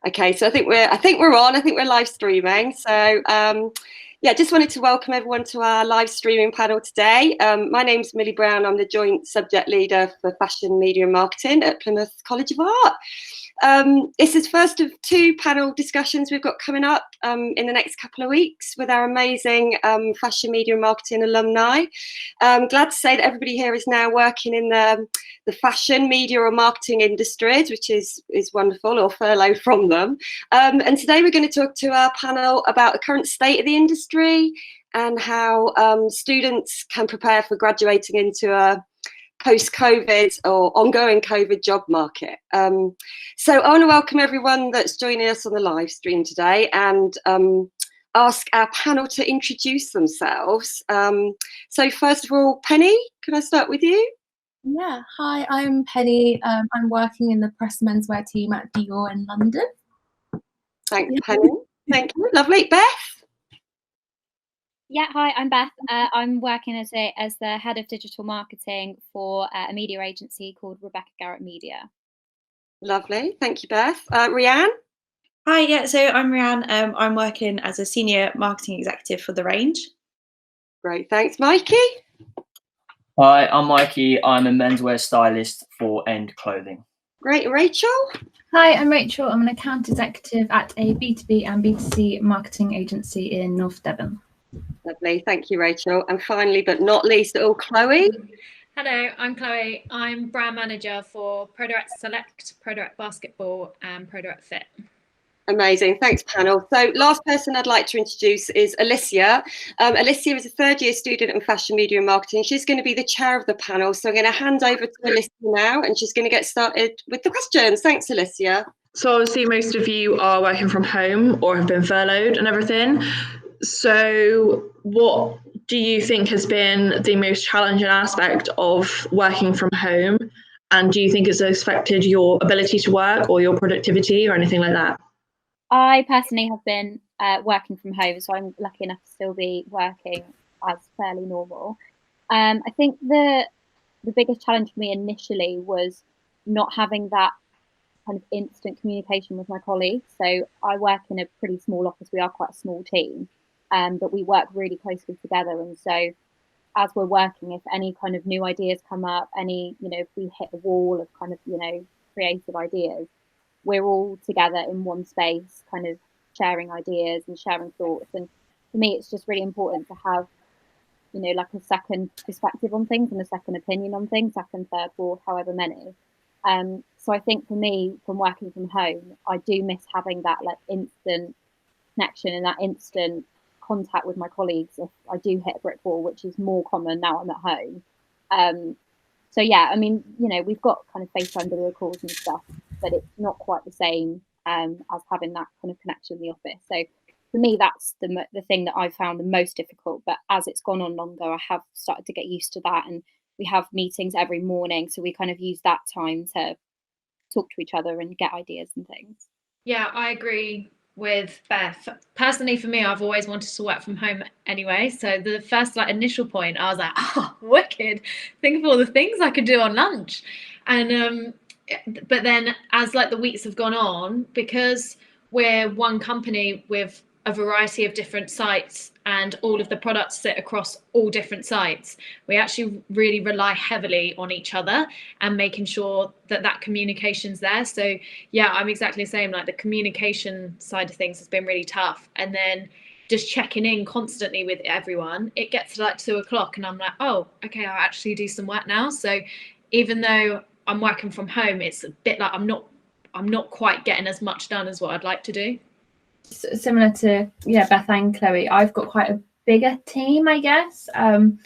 Okay, so I think we're on. I think we're live streaming. So yeah, just wanted to welcome everyone to our live streaming panel today. My name's Millie Brown. I'm the joint subject leader for fashion, media, and marketing at Plymouth College of Art. This is first of two panel discussions we've got coming up in the next couple of weeks with our amazing fashion, media, and marketing alumni. Glad to say that everybody here is now working in the fashion, media, or marketing industries, which is wonderful, or furloughed from them. And today we're going to talk to our panel about the current state of the industry and how students can prepare for graduating into a post-COVID or ongoing COVID job market. So I want to welcome everyone that's joining us on the live stream today and ask our panel to introduce themselves. So first of all, Penny, can I start with you? Yeah, hi, I'm Penny. I'm working in the press menswear team at DIOR in London. Thanks, Penny. Thank you. Lovely. Beth? Yeah, hi, I'm Beth. I'm working as the head of digital marketing for a media agency called GARRETT Media. Lovely. Thank you, Beth. RHIAN? Hi, yeah, so I'm RHIAN. I'm working as a senior marketing executive for the range. Great, thanks. Mikey? Hi, I'm Mikey. I'm a menswear stylist for End Clothing. Great. Rachel? Hi, I'm Rachel. I'm an account executive at a B2B and B2C marketing agency in North Devon. Lovely, thank you, Rachel. And finally, but not least at all, Chloe. Hello, I'm Chloe. I'm brand manager for PRODIRECT Select, PRODIRECT Basketball, and PRODIRECT Fit. Amazing, thanks panel. So last person I'd like to introduce is Alicia. Alicia is a third-year student in fashion, media, and marketing. She's going to be the chair of the panel. So I'm going to hand over to Alicia now, and she's going to get started with the questions. Thanks, Alicia. So obviously most of you are working from home or have been furloughed and everything. So what do you think has been the most challenging aspect of working from home? And do you think it's affected your ability to work or your productivity or anything like that? I personally have been working from home, so I'm lucky enough to still be working as fairly normal. I think the biggest challenge for me initially was not having that kind of instant communication with my colleagues. So I work in a pretty small office. We are quite a small team. But we work really closely together, and so as we're working, if any kind of new ideas come up, if we hit a wall of kind of creative ideas, we're all together in one space, kind of sharing ideas and sharing thoughts. And for me, it's just really important to have like a second perspective on things and a second opinion on things, second, third, fourth, however many. So I think for me, from working from home, I do miss having that like instant connection and that instant contact with my colleagues if I do hit a brick wall, which is more common now I'm at home. So yeah, I mean, we've got kind of FaceTime video calls and stuff, but it's not quite the same as having that kind of connection in the office. So for me, that's the thing that I've found the most difficult. But as it's gone on longer, I have started to get used to that, and we have meetings every morning, so we kind of use that time to talk to each other and get ideas and things. Yeah, I agree with Beth. Personally, for me, I've always wanted to work from home anyway. So the first initial point, I was like, oh, wicked. Think of all the things I could do on lunch. And but then as the weeks have gone on, because we're one company with a variety of different sites and all of the products sit across all different sites, we actually really rely heavily on each other and making sure that communication's there. So yeah, I'm exactly the same. Like the communication side of things has been really tough, and then just checking in constantly with everyone. It gets to 2 o'clock and I'm like, oh, okay, I'll actually do some work now. So even though I'm working from home, it's a bit like I'm not quite getting as much done as what I'd like to do. Similar to Beth and Chloe, I've got quite a bigger team, I guess, and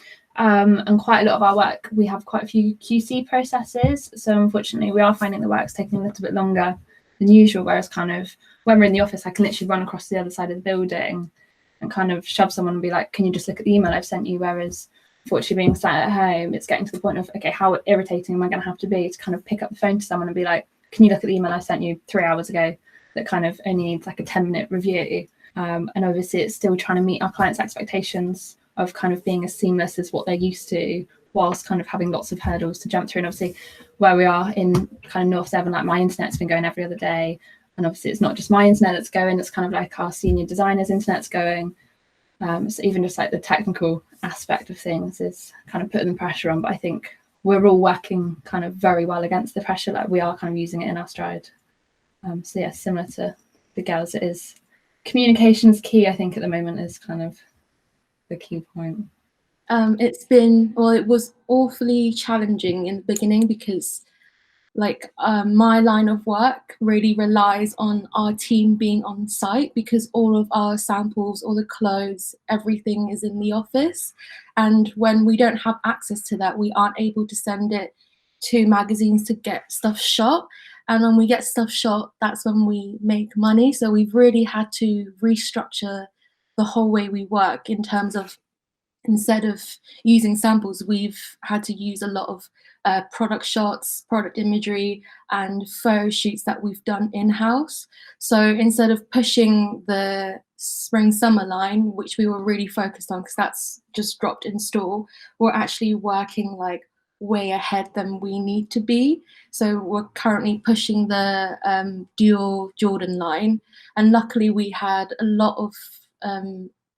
quite a lot of our work, we have quite a few QC processes, so unfortunately we are finding the work's taking a little bit longer than usual, whereas kind of when we're in the office, I can literally run across the other side of the building and kind of shove someone and be like, can you just look at the email I've sent you? Whereas unfortunately being sat at home, it's getting to the point of, okay, how irritating am I going to have to be to kind of pick up the phone to someone and be like, can you look at the email I sent you 3 hours ago that kind of only needs like a 10-minute review? And obviously it's still trying to meet our clients' expectations of kind of being as seamless as what they're used to, whilst kind of having lots of hurdles to jump through. And obviously where we are in kind of North Devon, like my internet's been going every other day. And obviously it's not just my internet that's going, it's kind of like our senior designers' internet's going. So even just like the technical aspect of things is kind of putting the pressure on. But I think we're all working kind of very well against the pressure. Like we are kind of using it in our stride. So yeah, similar to the girls, it is communication's key. I think at the moment is kind of the key point. It was awfully challenging in the beginning because my line of work really relies on our team being on site, because all of our samples, all the clothes, everything is in the office. And when we don't have access to that, we aren't able to send it to magazines to get stuff shot. And when we get stuff shot, that's when we make money. So we've really had to restructure the whole way we work in terms of, instead of using samples, we've had to use a lot of product shots, product imagery, and photo shoots that we've done in-house. So instead of pushing the spring-summer line, which we were really focused on because that's just dropped in store, we're actually working like way ahead than we need to be. So we're currently pushing the DIOR Jordan line, and luckily we had a lot of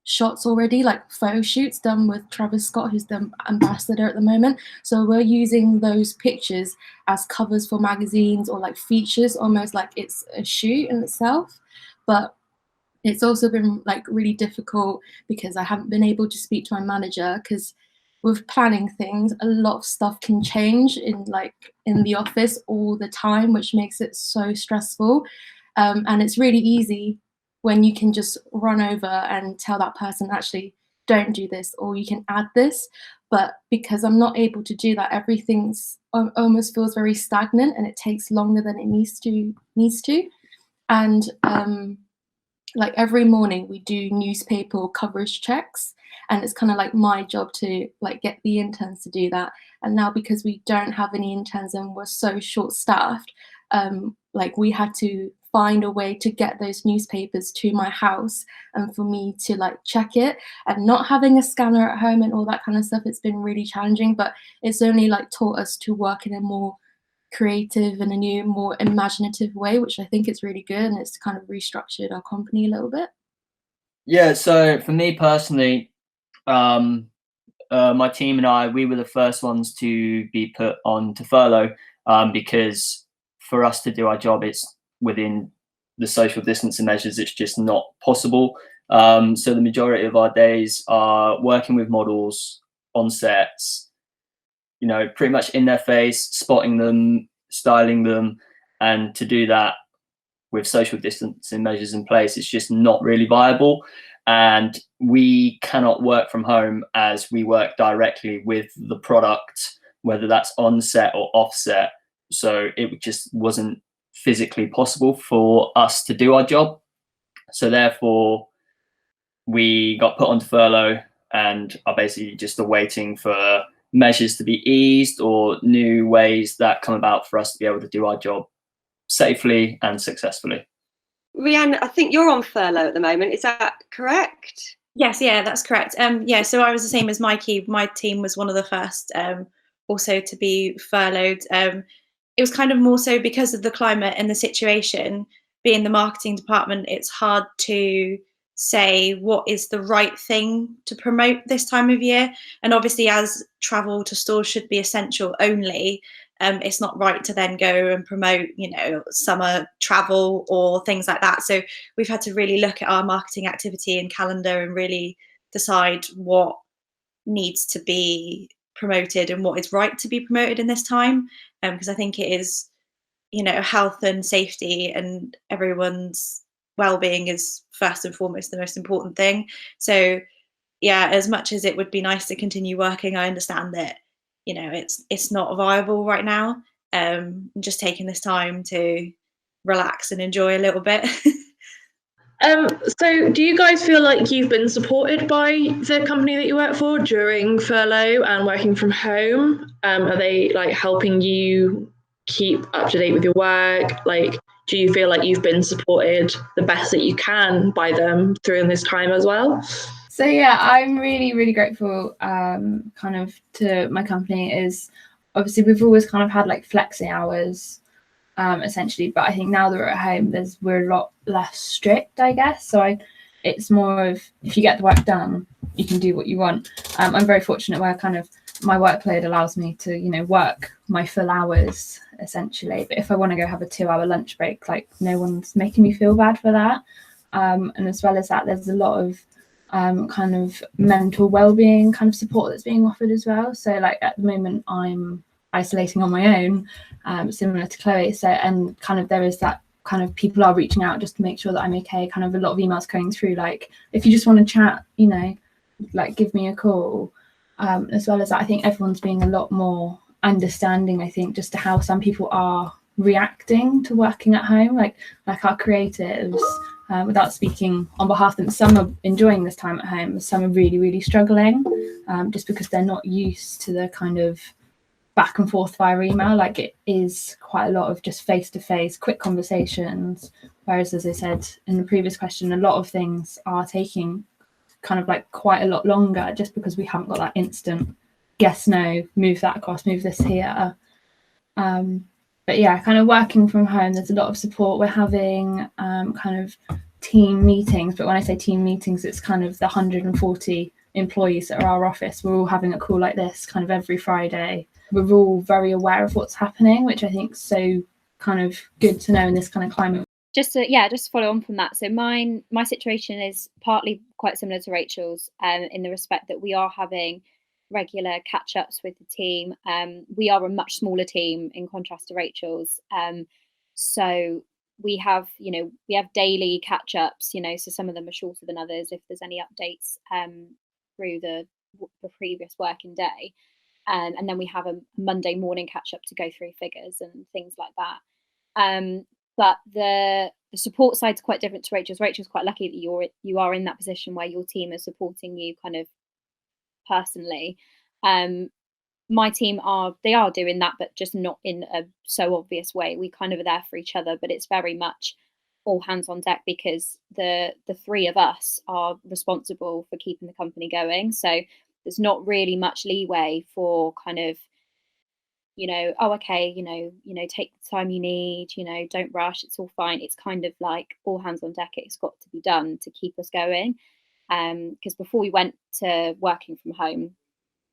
shots already, like photo shoots done with Travis Scott, who's the ambassador at the moment. So we're using those pictures as covers for magazines or like features, almost like it's a shoot in itself. But it's also been like really difficult because I haven't been able to speak to my manager, because with planning things, a lot of stuff can change in the office all the time, which makes it so stressful. And it's really easy when you can just run over and tell that person, actually, don't do this, or you can add this. But because I'm not able to do that, everything's almost feels very stagnant, and it takes longer than it needs to. And like every morning we do newspaper coverage checks, and it's kind of like my job to like get the interns to do that. And now because we don't have any interns and we're so short-staffed, like we had to find a way to get those newspapers to my house and for me to like check it. And not having a scanner at home and all that kind of stuff, it's been really challenging, but it's only like taught us to work in a more creative and a new, more imaginative way, which I think is really good, and it's kind of restructured our company a little bit. Yeah, so for me personally, my team and I, we were the first ones to be put on to furlough, because for us to do our job, it's within the social distancing measures, it's just not possible. So the majority of our days are working with models on sets, you know, pretty much in their face, spotting them, styling them. And to do that with social distancing measures in place, it's just not really viable. And we cannot work from home as we work directly with the product, whether that's on set or off set. So it just wasn't physically possible for us to do our job. So therefore we got put onto furlough and are basically just awaiting for measures to be eased or new ways that come about for us to be able to do our job safely and successfully. RHIAN, I think you're on furlough at the moment, is that correct? Yes, yeah, that's correct. Yeah, so I was the same as Mikey. My team was one of the first also to be furloughed. It was kind of more so because of the climate and the situation. Being the marketing department, it's hard to say what is the right thing to promote this time of year. And obviously, as travel to stores should be essential only, it's not right to then go and promote, you know, summer travel or things like that. So we've had to really look at our marketing activity and calendar and really decide what needs to be promoted and what is right to be promoted in this time, because I think it is, you know, health and safety and everyone's well-being is first and foremost the most important thing. So yeah, as much as it would be nice to continue working, I understand that, you know, it's not viable right now. Just taking this time to relax and enjoy a little bit. So do you guys feel like you've been supported by the company that you work for during furlough and working from home? Are they like helping you keep up to date with your work? Like, do you feel like you've been supported the best that you can by them during this time as well? So yeah, I'm really, really grateful kind of to my company. Is obviously we've always kind of had like flexi hours essentially. But I think now that we're at home, we're a lot less strict, I guess. So it's more of, if you get the work done, you can do what you want. I'm very fortunate where kind of my workload allows me to, you know, work my full hours essentially. But if I want to go have a 2-hour lunch break, like, no one's making me feel bad for that. And as well as that, there's a lot of kind of mental well-being kind of support that's being offered as well. So like at the moment I'm isolating on my own, similar to Chloe. So, and kind of there is that kind of, people are reaching out just to make sure that I'm okay. Kind of a lot of emails going through, like, if you just want to chat, you know, like, give me a call. As well as that, I think everyone's being a lot more understanding, I think, just to how some people are reacting to working at home, like our creatives, without speaking on behalf of them, some are enjoying this time at home, some are really, really struggling, just because they're not used to the kind of back and forth via email. Like, it is quite a lot of just face-to-face, quick conversations, whereas, as I said in the previous question, a lot of things are taking kind of like quite a lot longer, just because we haven't got that instant yes, no, move that across, move this here. But yeah, kind of working from home, there's a lot of support. We're having kind of team meetings, but when I say team meetings, it's kind of the 140 employees at our office. We're all having a call like this kind of every Friday. We're all very aware of what's happening, which I think is so kind of good to know in this kind of climate. Just to follow on from that. So my situation is partly quite similar to Rachel's, in the respect that we are having regular catch-ups with the team. We are a much smaller team in contrast to Rachel's. So we have daily catch-ups, you know, so some of them are shorter than others if there's any updates through the previous working day. And then we have a Monday morning catch-up to go through figures and things like that. But the support side's quite different to Rachel's. Rachel's quite lucky that you are in that position where your team is supporting you kind of personally. My team are doing that, but just not in a so obvious way. We kind of are there for each other, but it's very much all hands on deck, because the three of us are responsible for keeping the company going. So there's not really much leeway for kind of, you know, oh, okay, you know, take the time you need, you know, don't rush, it's all fine. It's kind of like all hands on deck. It's got to be done to keep us going. Because before we went to working from home,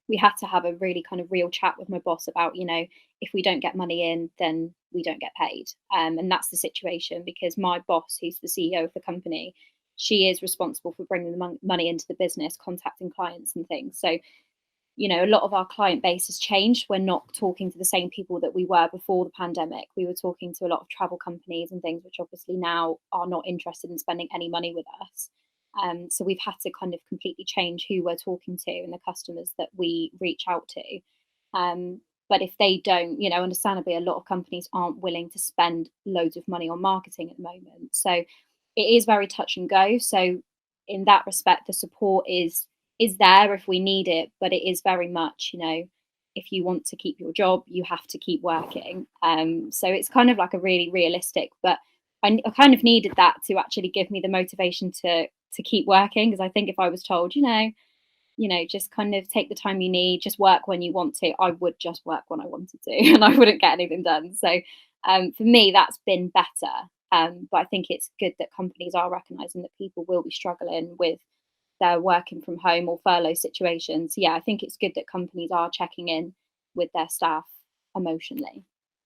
we had to have a really kind of real chat with my boss about, you know, if we don't get money in, then we don't get paid. And that's the situation, because my boss, who's the CEO of the company, she is responsible for bringing the money into the business, contacting clients and things. So, you know, a lot of our client base has changed. We're not talking to the same people that we were before the pandemic. We were talking to a lot of travel companies and things, which obviously now are not interested in spending any money with us. So we've had to kind of completely change who we're talking to and the customers that we reach out to. But if they don't, you know, understandably, a lot of companies aren't willing to spend loads of money on marketing at the moment. So it is very touch and go. So in that respect, the support is there if we need it, but it is very much, you know, if you want to keep your job, you have to keep working. So it's kind of like a really realistic, but I kind of needed that to actually give me the motivation to keep working, because I think if I was told, you know, just kind of take the time you need, just work when you want to, I would just work when I wanted to and I wouldn't get anything done. So for me, that's been better. But I think it's good that companies are recognising that people will be struggling with their working from home or furlough situations. Yeah, I think it's good that companies are checking in with their staff emotionally.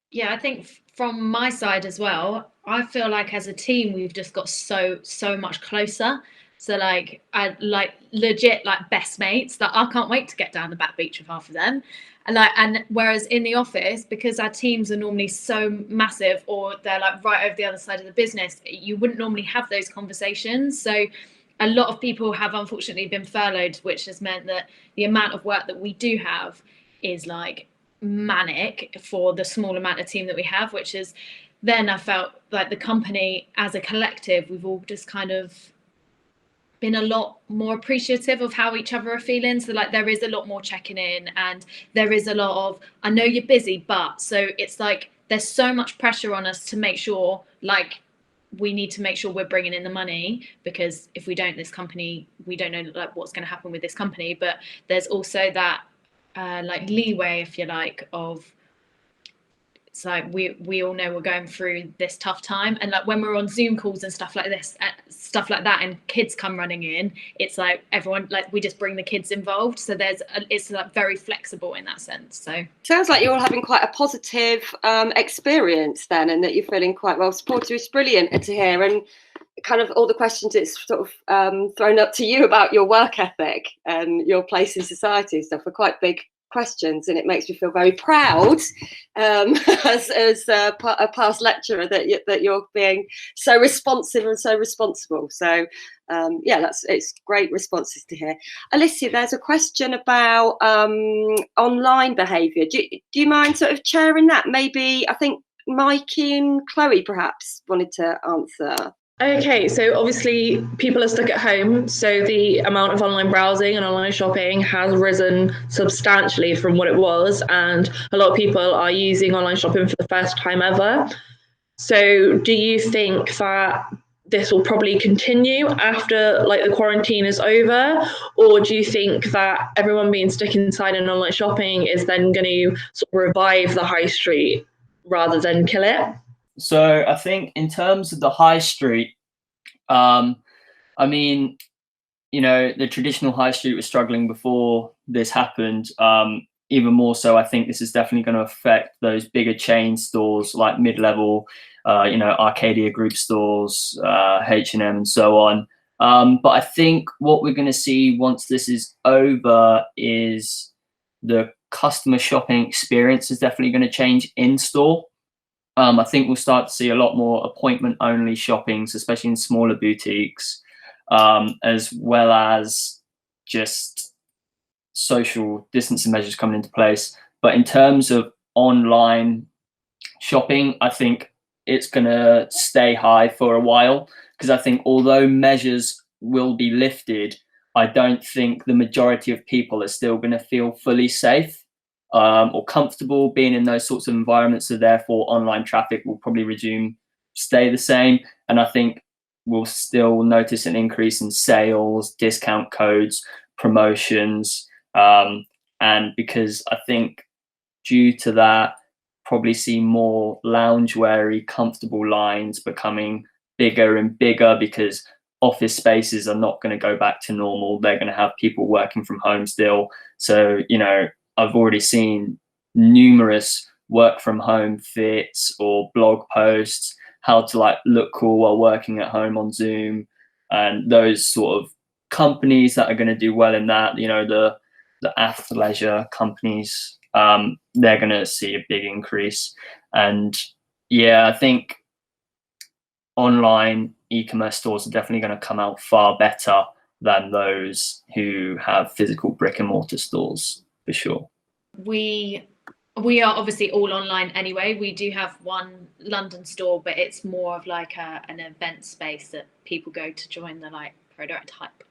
Yeah, I think from my side as well, I feel like as a team we've just got so much closer. So like I like legit like best mates that I can't wait to get down the back beach with half of them. And whereas in the office, because our teams are normally so massive or they're like right over the other side of the business, you wouldn't normally have those conversations. So a lot of people have unfortunately been furloughed, which has meant that the amount of work that we do have is like manic for the small amount of team that we have, which is then I felt like the company as a collective, we've all just kind of been a lot more appreciative of how each other are feeling. So like there is a lot more checking in, and there is a lot of, I know you're busy, but so it's like there's so much pressure on us to make sure, like we need to make sure we're bringing in the money, because if we don't, this company, we don't know like what's going to happen with this company. But there's also that like leeway, if you like, of it's like we all know we're going through this tough time, and like when we're on Zoom calls and stuff like this, stuff like that, and kids come running in, it's like everyone, like we just bring the kids involved, so it's like very flexible in that sense. So sounds like you're all having quite a positive experience then, and that you're feeling quite well supported. It's brilliant to hear, and kind of all the questions it's sort of thrown up to you about your work ethic and your place in society and stuff are quite big questions, and it makes me feel very proud as a past lecturer that you're being so responsive and so responsible. So yeah, it's great responses to hear. Alicia, there's a question about online behaviour. Do you mind sort of chairing that? Maybe I think Mikey and Chloe perhaps wanted to answer. Okay, so obviously people are stuck at home, so the amount of online browsing and online shopping has risen substantially from what it was, and a lot of people are using online shopping for the first time ever. So do you think that this will probably continue after like the quarantine is over, or do you think that everyone being stuck inside and online shopping is then going to sort of revive the high street rather than kill it? So I think in terms of the high street, I mean, you know, the traditional high street was struggling before this happened. Even more so, I think this is definitely going to affect those bigger chain stores like mid-level, you know, Arcadia Group stores, H&M and so on. But I think what we're going to see once this is over is the customer shopping experience is definitely going to change in store. I think we'll start to see a lot more appointment-only shoppings, especially in smaller boutiques, as well as just social distancing measures coming into place. But in terms of online shopping, I think it's going to stay high for a while, because I think although measures will be lifted, I don't think the majority of people are still going to feel fully safe or comfortable being in those sorts of environments. So therefore online traffic will probably stay the same. And I think we'll still notice an increase in sales, discount codes, promotions. And because I think due to that, probably see more loungewear-y, comfortable lines becoming bigger and bigger, because office spaces are not going to go back to normal. They're going to have people working from home still. So, you know, I've already seen numerous work from home fits or blog posts, how to like look cool while working at home on Zoom, and those sort of companies that are going to do well in that, you know, the athleisure companies, they're going to see a big increase. And yeah, I think online e-commerce stores are definitely going to come out far better than those who have physical brick and mortar stores, for sure. We are obviously all online anyway. We do have one London store, but it's more of like an event space that people go to join the like PRODIRECT hype.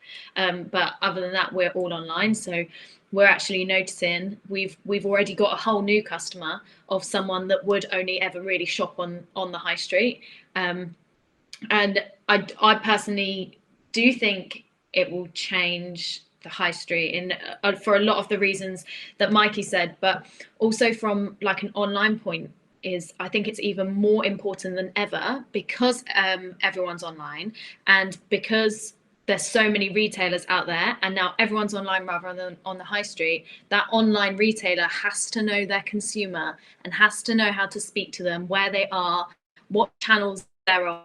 But other than that, we're all online. So we're actually noticing we've already got a whole new customer of someone that would only ever really shop on the high street. And I personally do think it will change the high street in for a lot of the reasons that Mikey said, but also from like an online point is I think it's even more important than ever, because everyone's online, and because there's so many retailers out there, and now everyone's online rather than on the high street. That online retailer has to know their consumer and has to know how to speak to them, where they are, what channels they're on,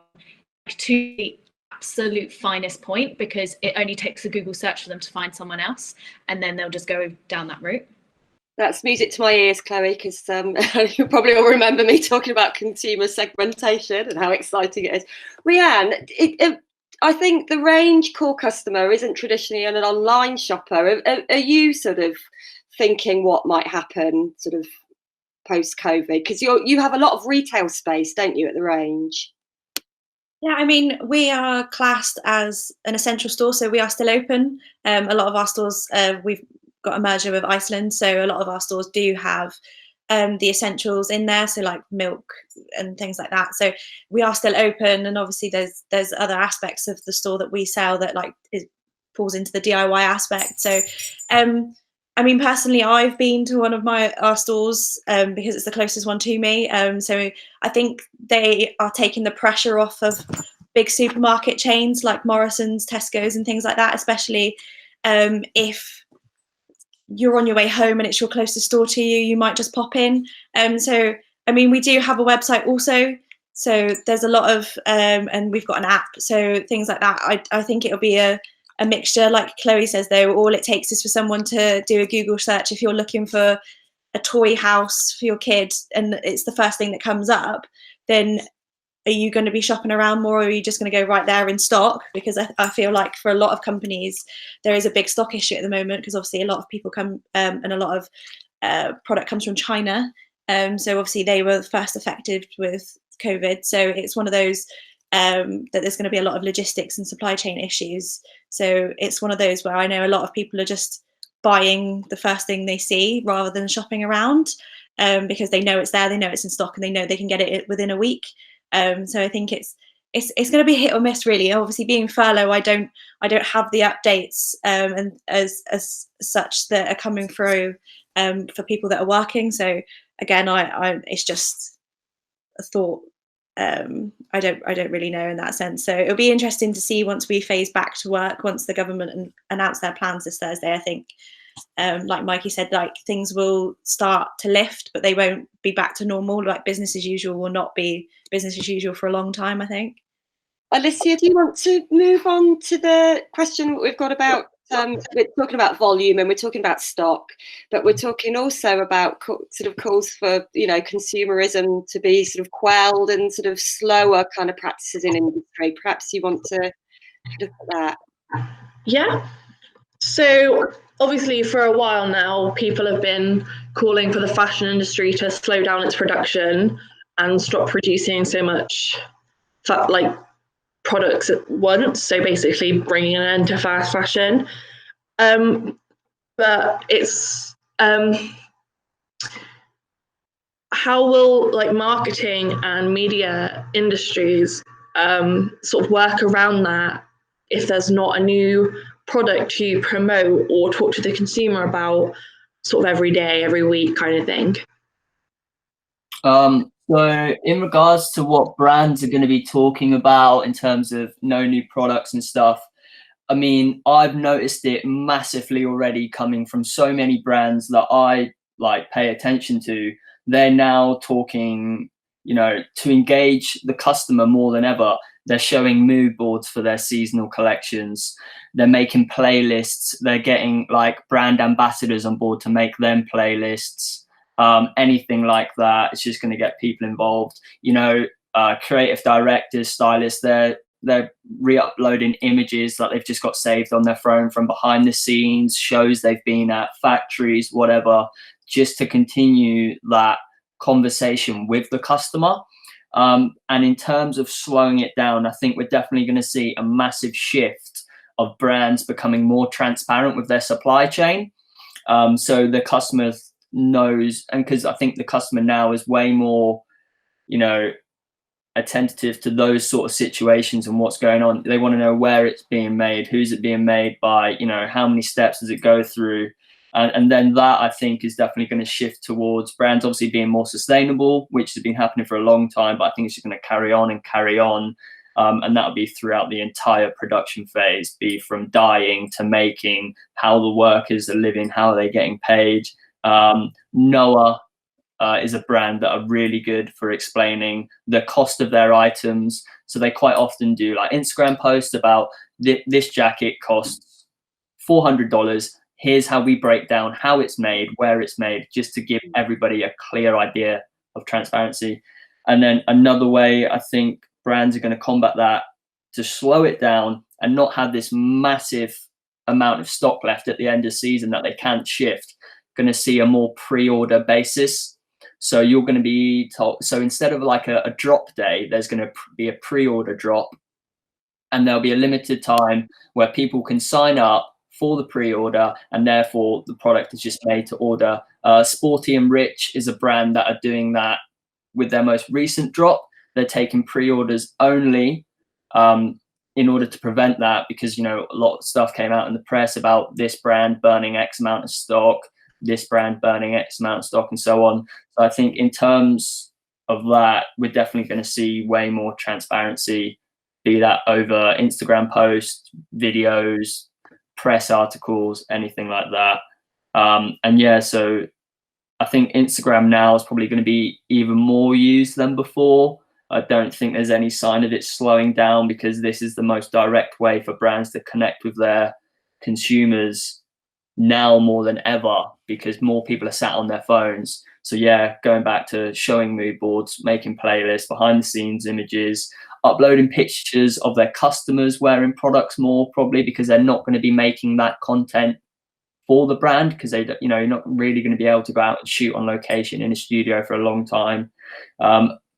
to the absolute finest point, because it only takes a Google search for them to find someone else, and then they'll just go down that route. That's music to my ears, Chloe, because you probably all remember me talking about consumer segmentation and how exciting it is. RHIAN, I think the range core customer isn't traditionally an online shopper. Are you sort of thinking what might happen sort of post-COVID? Because you have a lot of retail space, don't you, at the range? Yeah, I mean, we are classed as an essential store, so we are still open. A lot of our stores, we've got a merger with Iceland, so a lot of our stores do have the essentials in there, so like milk and things like that. So we are still open, and obviously there's other aspects of the store that we sell that like falls into the DIY aspect. So I mean, personally, I've been to one of our stores because it's the closest one to me. So I think they are taking the pressure off of big supermarket chains like Morrison's, Tesco's, and things like that, especially if you're on your way home and it's your closest store to you, you might just pop in. So, I mean, we do have a website also. So there's a lot of, and we've got an app. So things like that. I think it'll be a mixture. Like Chloe says, though, all it takes is for someone to do a Google search. If you're looking for a toy house for your kid and it's the first thing that comes up, then are you going to be shopping around more, or are you just going to go right there in stock? Because I feel like for a lot of companies, there is a big stock issue at the moment, because obviously a lot of people come and a lot of product comes from China. So obviously they were first affected with COVID. So it's one of those that there's going to be a lot of logistics and supply chain issues. So it's one of those where I know a lot of people are just buying the first thing they see rather than shopping around, because they know it's there, they know it's in stock, and they know they can get it within a week. So I think it's going to be hit or miss, really. Obviously, being furlough, I don't have the updates and as such that are coming through for people that are working. So again, I it's just a thought. I don't really know in that sense. So it'll be interesting to see once we phase back to work, once the government announce their plans this Thursday. I think, like Mikey said, like things will start to lift, but they won't be back to normal. Like business as usual will not be business as usual for a long time, I think. Alicia, do you want to move on to the question we've got about, we're talking about volume and we're talking about stock, but we're talking also about sort of calls for, you know, consumerism to be sort of quelled and sort of slower kind of practices in industry. Perhaps you want to look at that. Yeah. So obviously for a while now, people have been calling for the fashion industry to slow down its production and stop producing so much products at once. So basically bringing an end to fast fashion. But it's how will like marketing and media industries sort of work around that if there's not a new product to promote or talk to the consumer about sort of every day, every week kind of thing? So in regards to what brands are going to be talking about in terms of no new products and stuff, I mean, I've noticed it massively already coming from so many brands that I like pay attention to. They're now talking, you know, to engage the customer more than ever. They're showing mood boards for their seasonal collections. They're making playlists. They're getting like brand ambassadors on board to make them playlists. Anything like that, it's just going to get people involved. You know, creative directors, stylists, they're re-uploading images that they've just got saved on their phone from behind the scenes, shows they've been at, factories, whatever, just to continue that conversation with the customer. And in terms of slowing it down, I think we're definitely going to see a massive shift of brands becoming more transparent with their supply chain. So the customer knows, and because I think the customer now is way more, you know, attentive to those sort of situations and what's going on. They want to know where it's being made, who's it being made by, you know, how many steps does it go through. And then that, I think, is definitely going to shift towards brands obviously being more sustainable, which has been happening for a long time, but I think it's just going to carry on and carry on. And that'll be throughout the entire production phase, be from dyeing to making, how the workers are living, how are they getting paid. Noah is a brand that are really good for explaining the cost of their items. So they quite often do like Instagram posts about this jacket costs $400. Here's how we break down how it's made, where it's made, just to give everybody a clear idea of transparency. And then another way I think brands are going to combat that, to slow it down and not have this massive amount of stock left at the end of season that they can't shift, going to see a more pre-order basis. So you're going to be told, so instead of like a drop day, there's going to be a pre-order drop, and there'll be a limited time where people can sign up for the pre-order, and therefore the product is just made to order. Sporty and Rich is a brand that are doing that with their most recent drop. They're taking pre-orders only, in order to prevent that, because, you know, a lot of stuff came out in the press about this brand burning X amount of stock, this brand burning X amount of stock, and so on. So I think in terms of that, we're definitely going to see way more transparency, be that over Instagram posts, videos, press articles, anything like that. And yeah, so I think Instagram now is probably going to be even more used than before. I don't think there's any sign of it slowing down, because this is the most direct way for brands to connect with their consumers now more than ever, because more people are sat on their phones. So yeah, going back to showing mood boards, making playlists, behind the scenes images, uploading pictures of their customers wearing products more, probably because they're not going to be making that content for the brand, because they, you know, you're not really going to be able to go out and shoot on location in a studio for a long time.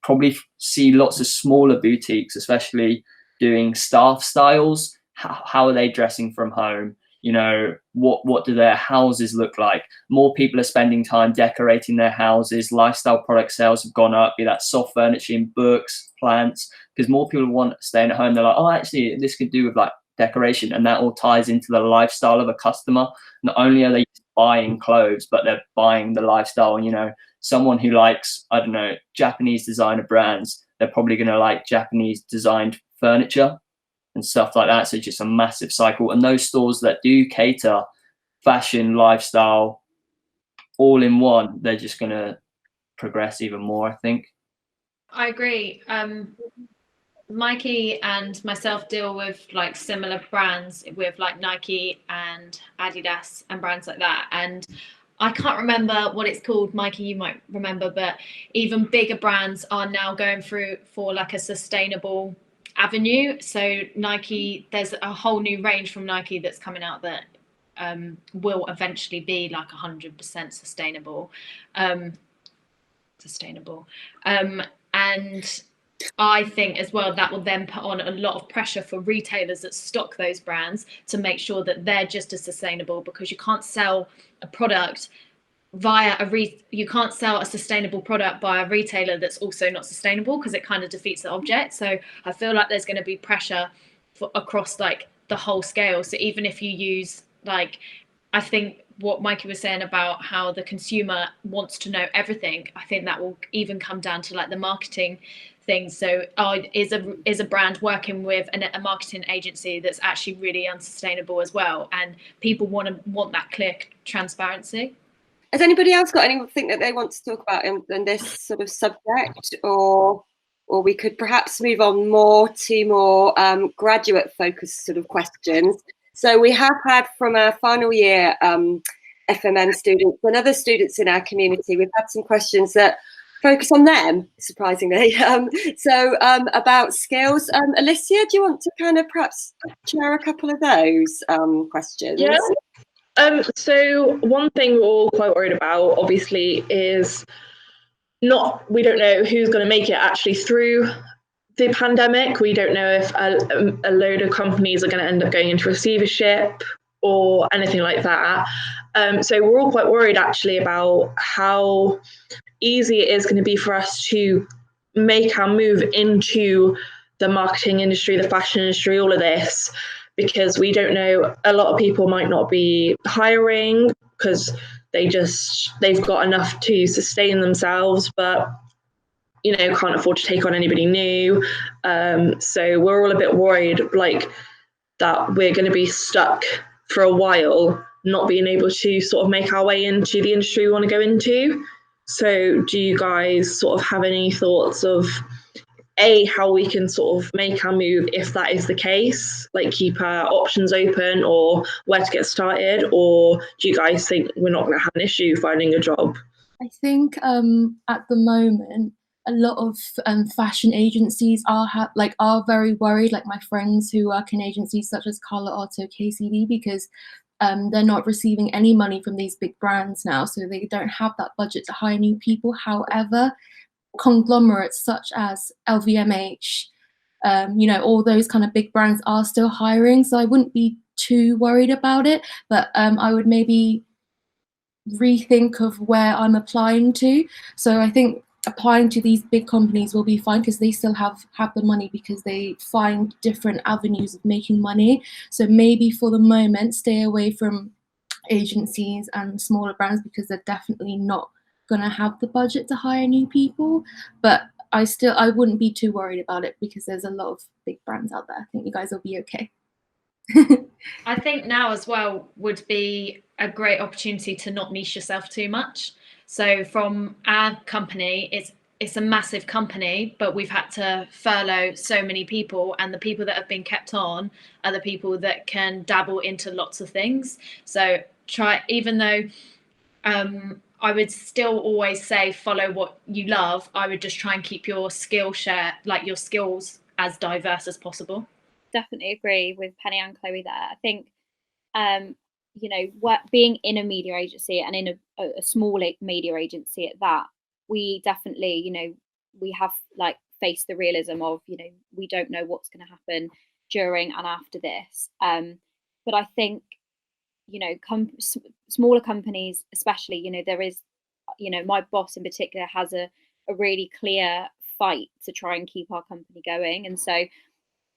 Probably see lots of smaller boutiques, especially doing staff styles. How are they dressing from home? You know, what do their houses look like? More people are spending time decorating their houses. Lifestyle product sales have gone up, be that soft furnishing, books, plants, because more people want staying at home. They're like, oh, actually, this could do with like decoration, and that all ties into the lifestyle of a customer. Not only are they buying clothes, but they're buying the lifestyle. You know, someone who likes, I don't know, Japanese designer brands, they're probably going to like Japanese designed furniture and stuff like that. So just a massive cycle. And those stores that do cater fashion, lifestyle, all in one, they're just going to progress even more, I think. I agree. Mikey and myself deal with like similar brands, with like Nike and Adidas and brands like that. And I can't remember what it's called. Mikey, you might remember, but even bigger brands are now going through for like a sustainable avenue. So Nike, there's a whole new range from Nike that's coming out that will eventually be like 100% sustainable. And I think as well that will then put on a lot of pressure for retailers that stock those brands to make sure that they're just as sustainable, because you can't sell a product you can't sell a sustainable product by a retailer that's also not sustainable, because it kind of defeats the object. So I feel like there's going to be pressure across like the whole scale. So even if you use like, I think what Mikey was saying about how the consumer wants to know everything, I think that will even come down to like the marketing things. So is a brand working with a marketing agency that's actually really unsustainable as well, and people want that clear transparency. Has anybody else got anything that they want to talk about in this sort of subject, or we could perhaps move on to more graduate focused sort of questions? So we have had from our final year FMN students and other students in our community, we've had some questions that focus on them, surprisingly. So about skills. Alicia, do you want to kind of perhaps share a couple of those questions? Yeah. So one thing we're all quite worried about, obviously, is we don't know who's going to make it actually through the pandemic. We don't know if a load of companies are going to end up going into receivership or anything like that. So we're all quite worried actually about how easy it is going to be for us to make our move into the marketing industry, the fashion industry, all of this, because we don't know, a lot of people might not be hiring because they've got enough to sustain themselves, but you know, can't afford to take on anybody new. So we're all a bit worried, like, that we're going to be stuck for a while, not being able to sort of make our way into the industry we want to go into. So do you guys sort of have any thoughts of how we can sort of make our move if that is the case, like keep our options open, or where to get started? Or do you guys think we're not going to have an issue finding a job? I think at the moment, a lot of fashion agencies are very worried, like my friends who work in agencies such as Carla Otto, KCD, because they're not receiving any money from these big brands now, so they don't have that budget to hire new people. However, conglomerates such as LVMH, all those kind of big brands are still hiring, so I wouldn't be too worried about it, but I would maybe rethink of where I'm applying to. So I think applying to these big companies will be fine because they still have the money, because they find different avenues of making money. So maybe for the moment, stay away from agencies and smaller brands, because they're definitely not going to have the budget to hire new people. But I wouldn't be too worried about it, because there's a lot of big brands out there. I think you guys will be okay. I think now as well would be a great opportunity to not niche yourself too much. So from our company, it's a massive company, but we've had to furlough so many people, and the people that have been kept on are the people that can dabble into lots of things. So even though I would still always say follow what you love, I would just try and keep your skill share, like your skills, as diverse as possible. Definitely agree with Penny and Chloe there. I think, you know, being in a media agency, and in a small media agency at that, we definitely, you know, we have like faced the realism of, you know, we don't know what's going to happen during and after this. But I think, you know, smaller companies, especially, you know, there is, you know, my boss in particular has a really clear fight to try and keep our company going. And so,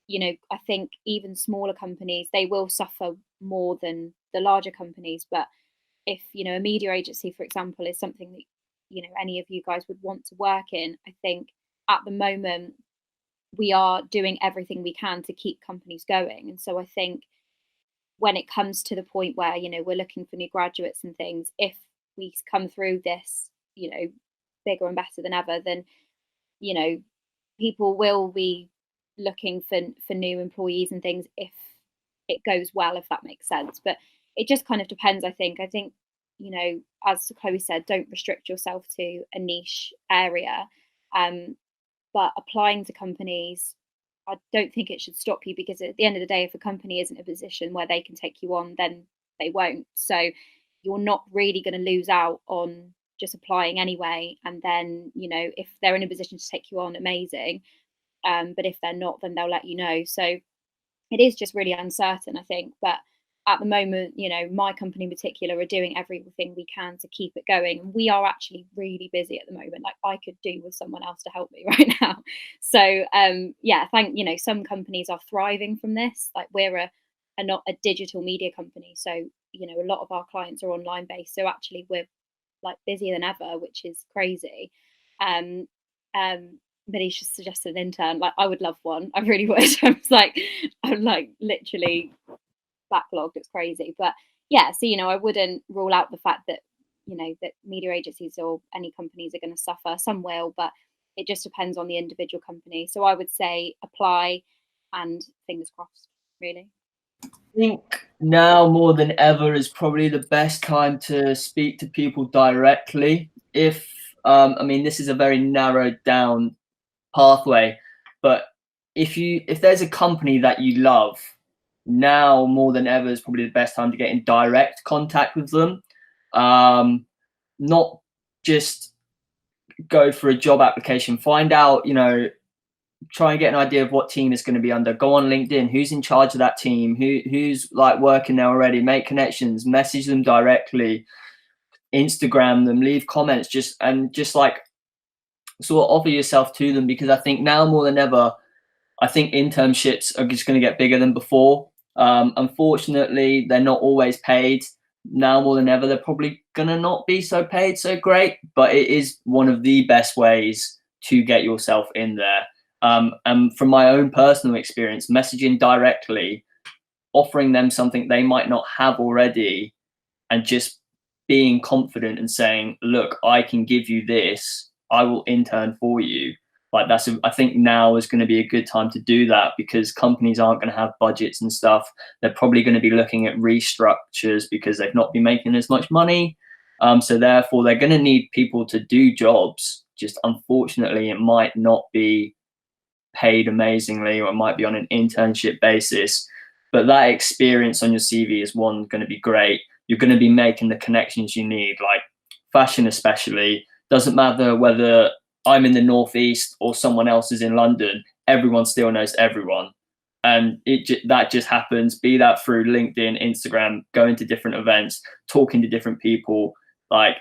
you know, I think even smaller companies, they will suffer more than the larger companies. But if, you know, a media agency, for example, is something that, you know, any of you guys would want to work in, I think at the moment we are doing everything we can to keep companies going. And so I think when it comes to the point where, you know, we're looking for new graduates and things, if we come through this, you know, bigger and better than ever, then, you know, people will be looking for new employees and things if it goes well, if that makes sense. But it just kind of depends, I think, you know, as Chloe said, don't restrict yourself to a niche area, but applying to companies, I don't think it should stop you, because at the end of the day, if a company isn't in a position where they can take you on, then they won't. So you're not really going to lose out on just applying anyway. And then, you know, if they're in a position to take you on, amazing. But if they're not, then they'll let you know. So it is just really uncertain, I think. But at the moment, you know, my company in particular are doing everything we can to keep it going. We are actually really busy at the moment. Like, I could do with someone else to help me right now. So yeah, you know, some companies are thriving from this. Like, we're not a digital media company, so, you know, a lot of our clients are online based. So actually we're like busier than ever, which is crazy. But he's just suggested an intern. Like, I would love one. I really would. I'm like literally backlogged. It's crazy. But yeah, so, you know, I wouldn't rule out the fact that, you know, that media agencies or any companies are going to suffer. Some will, but it just depends on the individual company. So I would say apply, and fingers crossed, really. I think now more than ever is probably the best time to speak to people directly. If I mean, this is a very narrowed down pathway, but if there's a company that you love, now more than ever is probably the best time to get in direct contact with them. Not just go for a job application. Find out, you know, try and get an idea of what team it's going to be under. Go on LinkedIn, who's in charge of that team, who's like working there already. Make connections, message them directly, Instagram them, leave comments, just like sort of offer yourself to them, because I think now more than ever, I think internships are just going to get bigger than before. Unfortunately, they're not always paid. Now more than ever, they're probably going to not be so paid so great, but it is one of the best ways to get yourself in there. And from my own personal experience, messaging directly, offering them something they might not have already, and just being confident and saying, look, I can give you this, I will intern for you. Like, I think now is going to be a good time to do that, because companies aren't going to have budgets and stuff. They're probably going to be looking at restructures because they've not been making as much money. So therefore, they're going to need people to do jobs. Just unfortunately, it might not be paid amazingly, or it might be on an internship basis. But that experience on your CV is going to be great. You're going to be making the connections you need, like fashion especially. Doesn't matter whether I'm in the Northeast or someone else is in London, everyone still knows everyone. And that just happens, be that through LinkedIn, Instagram, going to different events, talking to different people. Like,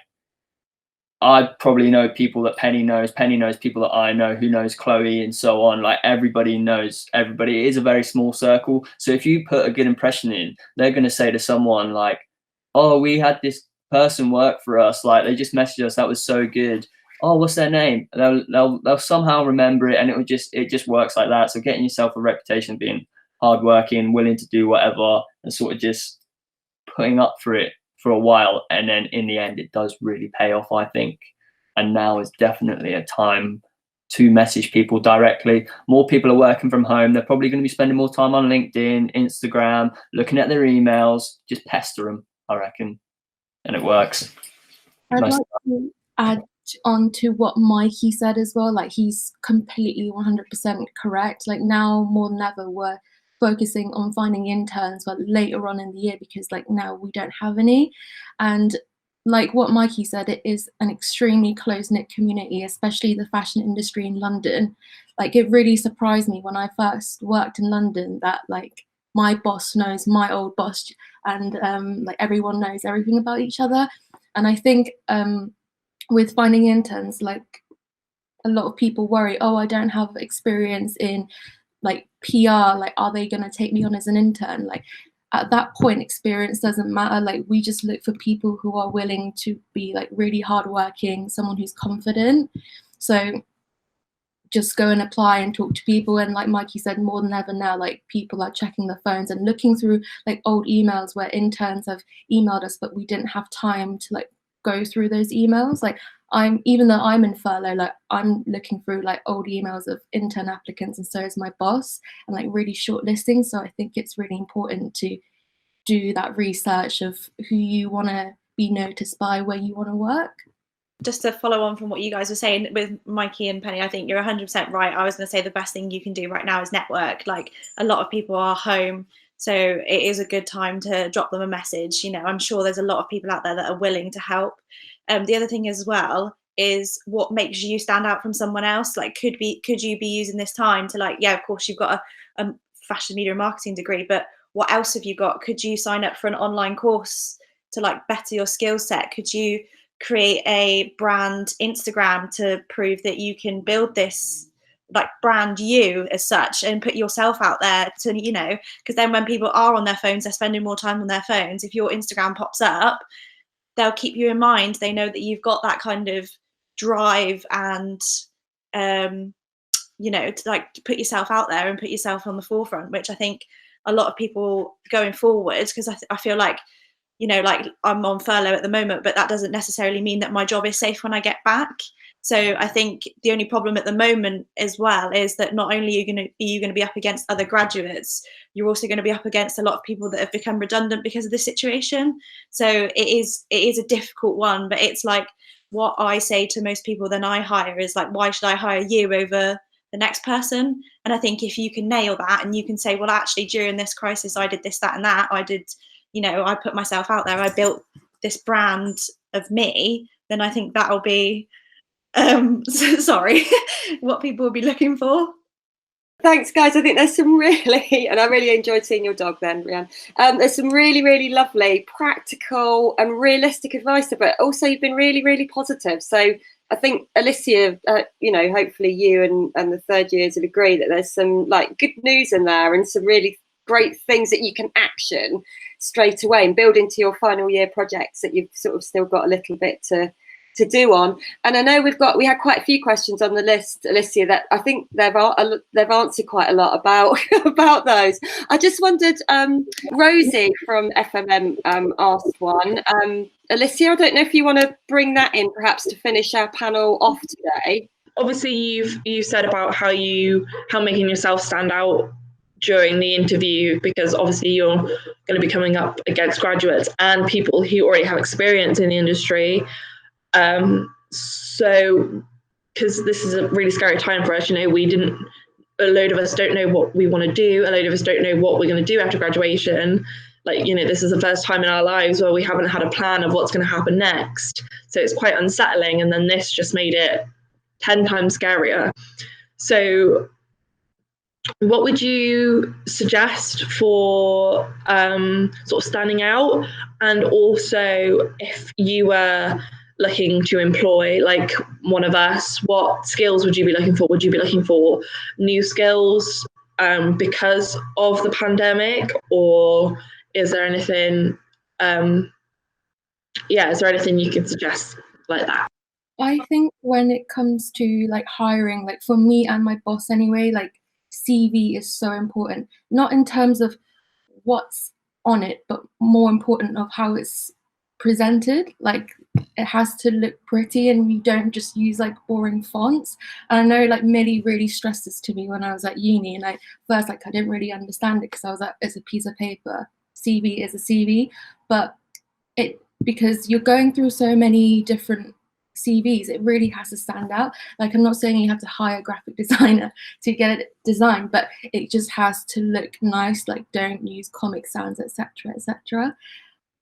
I probably know people that Penny knows people that I know, who knows Chloe, and so on. Like, everybody knows everybody. It is a very small circle. So if you put a good impression in, they're going to say to someone like, oh, we had this person work for us, like they just messaged us, that was so good. Oh, what's their name? They'll somehow remember it, and it just works like that. So getting yourself a reputation of being hardworking, willing to do whatever, and sort of just putting up for it for a while, and then in the end it does really pay off, I think. And now is definitely a time to message people directly. More people are working from home, they're probably going to be spending more time on LinkedIn, Instagram, looking at their emails. Just pester them, I reckon, and it works. I'd Nice. like to add on to what Mikey said as well. Like, he's completely 100% correct. Like, now more than ever, we're focusing on finding interns, but later on in the year, because like now we don't have any. And like what Mikey said, it is an extremely close-knit community, especially the fashion industry in London. Like, it really surprised me when I first worked in London that like my boss knows my old boss, and like everyone knows everything about each other. And I think with finding interns, like a lot of people worry, oh, I don't have experience in like PR, like are they going to take me on as an intern? Like, at that point, experience doesn't matter. Like, we just look for people who are willing to be like really hardworking, someone who's confident. So just go and apply and talk to people. And like Mikey said, more than ever now, like people are checking their phones and looking through like old emails where interns have emailed us, but we didn't have time to like go through those emails. Like, even though I'm in furlough, like I'm looking through like old emails of intern applicants, and so is my boss, and like really shortlisting. So I think it's really important to do that research of who you want to be noticed by, where you want to work. Just to follow on from what you guys were saying with Mikey and Penny, I think you're 100% right. I was going to say the best thing you can do right now is network. Like, a lot of people are home, so it is a good time to drop them a message. You know, I'm sure there's a lot of people out there that are willing to help. The other thing as well is what makes you stand out from someone else. Like, could you be using this time to, like, yeah, of course you've got a fashion media and marketing degree, but what else have you got? Could you sign up for an online course to like better your skill set? Could you create a brand Instagram to prove that you can build this, like, brand you as such, and put yourself out there to, you know, because then when people are on their phones, they're spending more time on their phones. If your Instagram pops up, they'll keep you in mind. They know that you've got that kind of drive and, you know, to like to put yourself out there and put yourself on the forefront, which I think a lot of people going forward, because I feel like, you know, like I'm on furlough at the moment, but that doesn't necessarily mean that my job is safe when I get back. So I think the only problem at the moment as well is that not only are you going to be up against other graduates, you're also going to be up against a lot of people that have become redundant because of this situation. So it is a difficult one, but it's like what I say to most people then I hire is like, why should I hire you over the next person? And I think if you can nail that and you can say, well, actually during this crisis, I did this, that, and that, I did, you know, I put myself out there, I built this brand of me, then I think that'll be sorry, what people will be looking for. Thanks, guys. I think there's some really, and I really enjoyed seeing your dog then, RHIAN. There's some really, really lovely, practical and realistic advice, but also you've been really, really positive. So I think, Alicia, you know, hopefully you and the third years would agree that there's some like good news in there and some really great things that you can action straight away and build into your final year projects that you've sort of still got a little bit to do on. And I know we had quite a few questions on the list, Alicia, that I think they've answered quite a lot about about those. I just wondered, Rosie from FMM asked one. Alicia, I don't know if you want to bring that in perhaps to finish our panel off today. Obviously you've said about how making yourself stand out during the interview, because obviously you're going to be coming up against graduates and people who already have experience in the industry. So, because this is a really scary time for us, you know, a load of us don't know what we want to do. A load of us don't know what we're going to do after graduation. Like, you know, this is the first time in our lives where we haven't had a plan of what's going to happen next. So it's quite unsettling. And then this just made it 10 times scarier. So what would you suggest for sort of standing out? And also, if you were looking to employ, like one of us, what skills would you be looking for? Would you be looking for new skills because of the pandemic, or is there anything is there anything you could suggest like that? I think when it comes to like hiring, like for me and my boss anyway, like CV is so important, not in terms of what's on it, but more important of how it's presented. Like it has to look pretty, and you don't just use like boring fonts. And I know like Millie really stressed this to me when I was at uni, and first like I didn't really understand it because I was like, it's a piece of paper, CV is a CV, but because you're going through so many different CVs, it really has to stand out. Like I'm not saying you have to hire a graphic designer to get it designed, but it just has to look nice. Like don't use Comic Sans, etc., etc.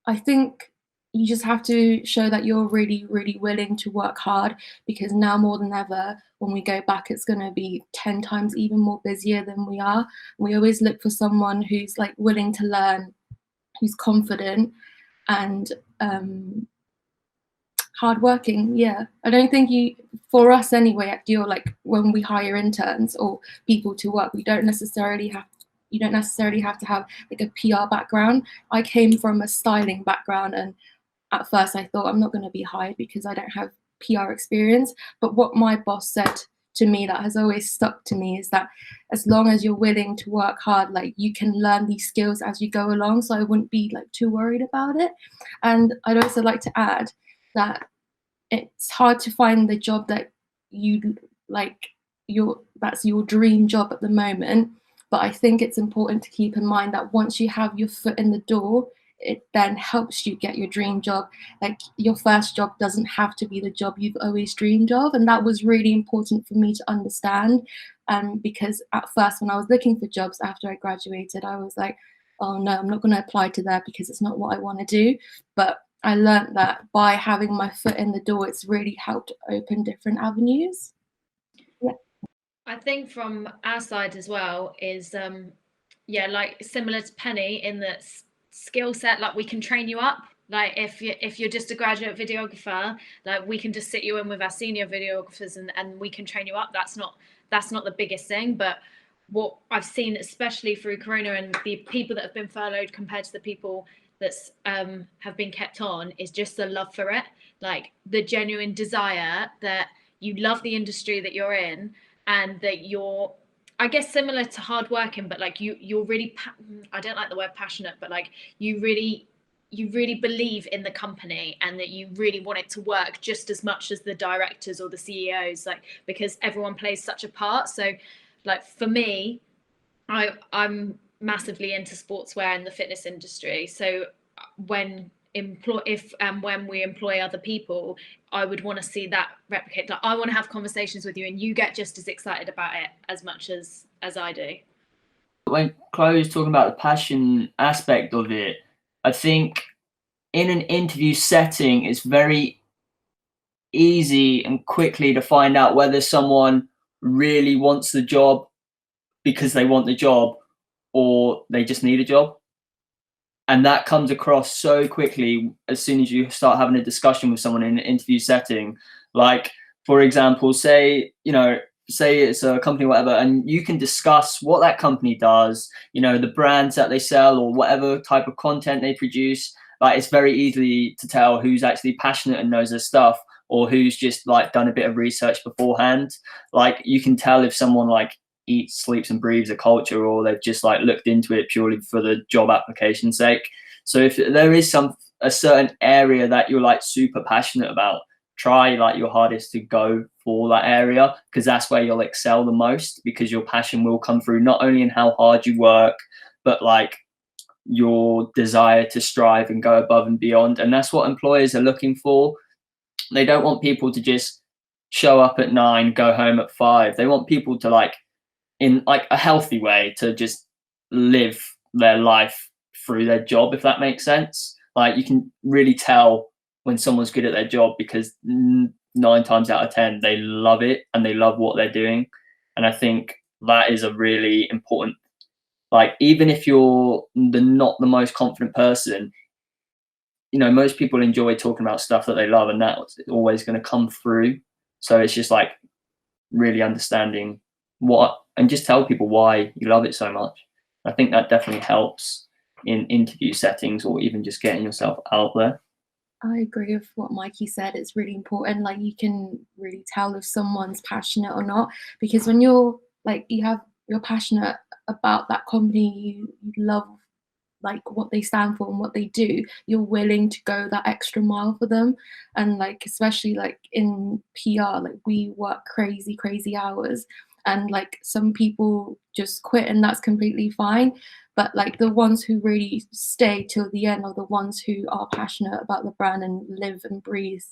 I think you just have to show that you're really, really willing to work hard, because now more than ever, when we go back, it's going to be 10 times even more busier than we are. We always look for someone who's like willing to learn, who's confident, and hardworking. Yeah, I don't think for us anyway at DIOR, like when we hire interns or people to work, you don't necessarily have to have like a PR background. I came from a styling background, and at first I thought I'm not going to be hired because I don't have PR experience. But what my boss said to me that has always stuck to me is that as long as you're willing to work hard, like you can learn these skills as you go along. So I wouldn't be like too worried about it. And I'd also like to add that it's hard to find the job that you like, that's your dream job at the moment. But I think it's important to keep in mind that once you have your foot in the door, it then helps you get your dream job. Like your first job doesn't have to be the job you've always dreamed of. And that was really important for me to understand. Because at first when I was looking for jobs after I graduated, I was like, oh no, I'm not going to apply to that because it's not what I want to do. But I learned that by having my foot in the door, it's really helped open different avenues. Yeah. I think from our side as well is, like similar to Penny in that skill set, like we can train you up. Like if you're just a graduate videographer, like we can just sit you in with our senior videographers and we can train you up. That's not the biggest thing, but what I've seen, especially through Corona and the people that have been furloughed compared to the people that's have been kept on, is just the love for it, like the genuine desire that you love the industry that you're in, and that you're, I guess, similar to hard working, but like you're really, I don't like the word passionate, but like you really believe in the company, and that you really want it to work just as much as the directors or the CEOs, like because everyone plays such a part. So like for me, I'm massively into sportswear and the fitness industry. So when we employ other people, I would want to see that replicate. Like I want to have conversations with you and you get just as excited about it as much as I do. When Chloe's talking about the passion aspect of it, I think in an interview setting, it's very easy and quickly to find out whether someone really wants the job because they want the job, or they just need a job. And that comes across so quickly as soon as you start having a discussion with someone in an interview setting. Like, for example, say it's a company, whatever, and you can discuss what that company does, the brands that they sell or whatever type of content they produce. Like, it's very easy to tell who's actually passionate and knows their stuff, or who's just like done a bit of research beforehand. Like, you can tell if someone like eats, sleeps and breathes a culture, or they've just like looked into it purely for the job application sake. So if there is a certain area that you're like super passionate about, try like your hardest to go for that area, because that's where you'll excel the most, because your passion will come through not only in how hard you work, but like your desire to strive and go above and beyond. And that's what employers are looking for. They don't want people to just show up at 9, go home at 5. They want people to like, in like a healthy way, to just live their life through their job, if that makes sense. Like, you can really tell when someone's good at their job, because 9 times out of 10 they love it and they love what they're doing. And I think that is a really important, like, even if you're not the most confident person, you know, most people enjoy talking about stuff that they love, and that's always going to come through. So it's just like really understanding what, and just tell people why you love it so much. I think that definitely helps in interview settings, or even just getting yourself out there. I agree with what Mikey said. It's really important. Like, you can really tell if someone's passionate or not, because when you're like, you're passionate about that company, you love like what they stand for and what they do, you're willing to go that extra mile for them. And like, especially like in PR, like we work crazy hours, and like some people just quit, and that's completely fine. But like the ones who really stay till the end are the ones who are passionate about the brand and live and breathe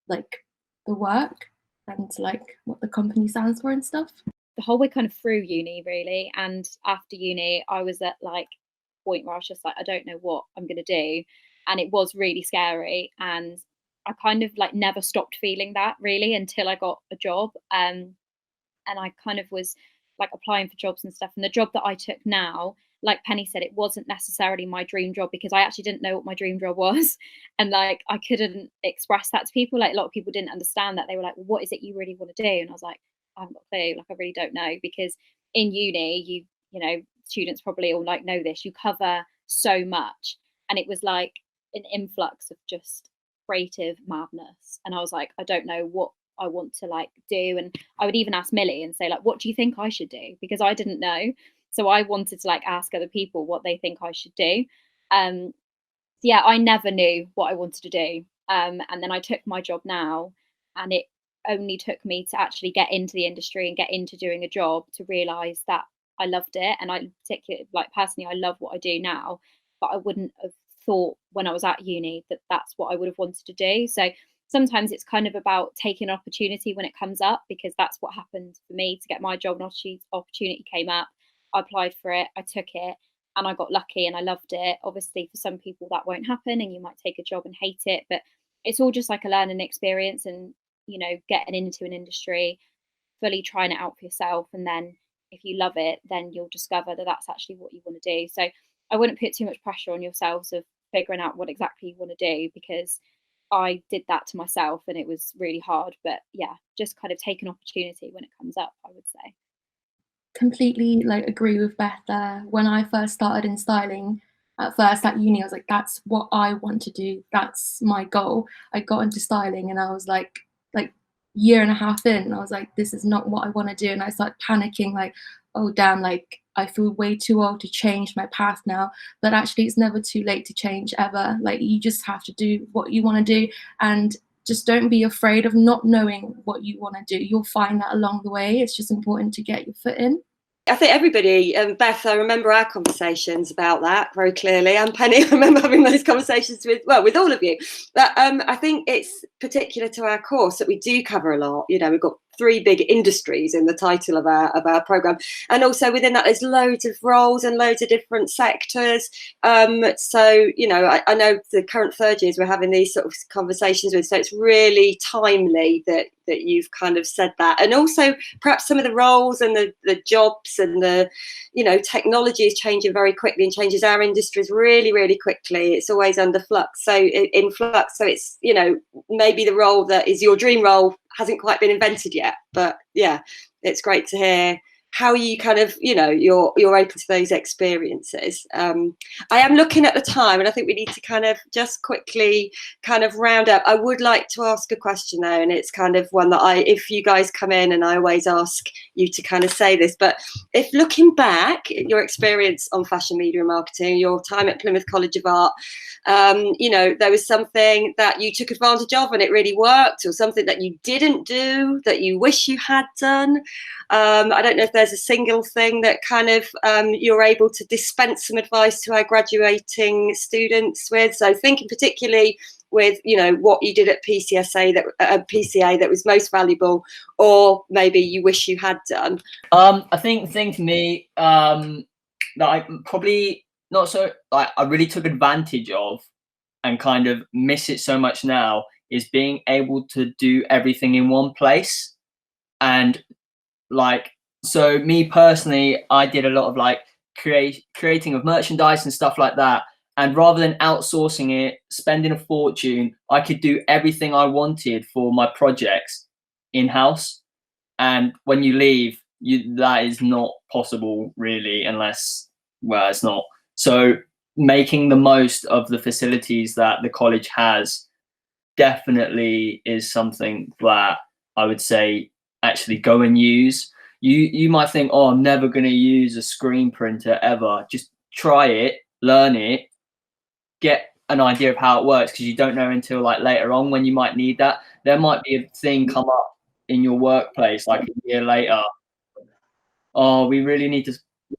like the work and like what the company stands for and stuff. The whole way kind of through uni, really, and after uni, I was at like point where I was just like, I don't know what I'm gonna do, and it was really scary. And I kind of like never stopped feeling that really until I got a job, and I kind of was like applying for jobs and stuff. And the job that I took now, like Penny said, it wasn't necessarily my dream job, because I actually didn't know what my dream job was, and like I couldn't express that to people. Like a lot of people didn't understand that. They were like, well, what is it you really want to do? And I was like, I haven't got a clue. Like, I really don't know, because in uni, you know, students probably all like know this, you cover so much, and it was like an influx of just creative madness. And I was like, I don't know what I want to like do. And I would even ask Millie and say like, what do you think I should do? Because I didn't know. So I wanted to like ask other people what they think I should do. Yeah, I never knew what I wanted to do. And then I took my job now, and it only took me to actually get into the industry and get into doing a job to realize that I loved it. And I particularly, like personally, I love what I do now, but I wouldn't have thought when I was at uni that that's what I would have wanted to do. So sometimes it's kind of about taking an opportunity when it comes up, because that's what happened for me to get my job. An opportunity came up, I applied for it, I took it, and I got lucky and I loved it. Obviously, for some people that won't happen, and you might take a job and hate it, but it's all just like a learning experience, and you know, getting into an industry, fully trying it out for yourself, and then if you love it, then you'll discover that that's actually what you want to do. So I wouldn't put too much pressure on yourselves of figuring out what exactly you want to do, because I did that to myself and it was really hard. But yeah, just kind of take an opportunity when it comes up, I would say. Completely like agree with Beth there. When I first started in styling, at first at uni, I was like, that's what I want to do, that's my goal. I got into styling and I was like year and a half in, I was like, this is not what I want to do. And I started panicking, like, oh damn, like I feel way too old to change my path now. But actually it's never too late to change ever. Like, you just have to do what you want to do, and just don't be afraid of not knowing what you want to do. You'll find that along the way. It's just important to get your foot in. I think everybody, Beth, I remember our conversations about that very clearly, and Penny, I remember having those conversations with all of you. But I think it's particular to our course that we do cover a lot. You know, we've got 3 big industries in the title of our program, and also within that there's loads of roles and loads of different sectors. So you know, I know the current third years we're having these sort of conversations with, so it's really timely that you've kind of said that. And also perhaps some of the roles and the jobs and the, you know, technology is changing very quickly and changes our industries really quickly. It's always under flux, so in flux. So it's, you know, maybe the role that is your dream role hasn't quite been invented yet. But yeah, it's great to hear how you kind of, you know, you're open to those experiences. I am looking at the time, and I think we need to kind of just quickly kind of round up. I would like to ask a question though, and it's kind of one that if you guys come in, and I always ask you to kind of say this, but if looking back at your experience on fashion media and marketing, your time at Plymouth College of Art, you know, there was something that you took advantage of and it really worked, or something that you didn't do that you wish you had done. I don't know if there's a single thing that kind of you're able to dispense some advice to our graduating students with. So thinking particularly with, you know, what you did at PCA that was most valuable, or maybe you wish you had done. I think the thing to me that I probably not so like I really took advantage of and kind of miss it so much now is being able to do everything in one place. And like, so me personally, I did a lot of like creating of merchandise and stuff like that. And rather than outsourcing it, spending a fortune, I could do everything I wanted for my projects in-house. And when you leave, that is not possible really, unless, well, it's not. So making the most of the facilities that the college has definitely is something that I would say actually go and use. You might think, oh, I'm never going to use a screen printer ever. Just try it, learn it, get an idea of how it works, because you don't know until like later on when you might need that. There might be a thing come up in your workplace like a year later. Oh, we really need to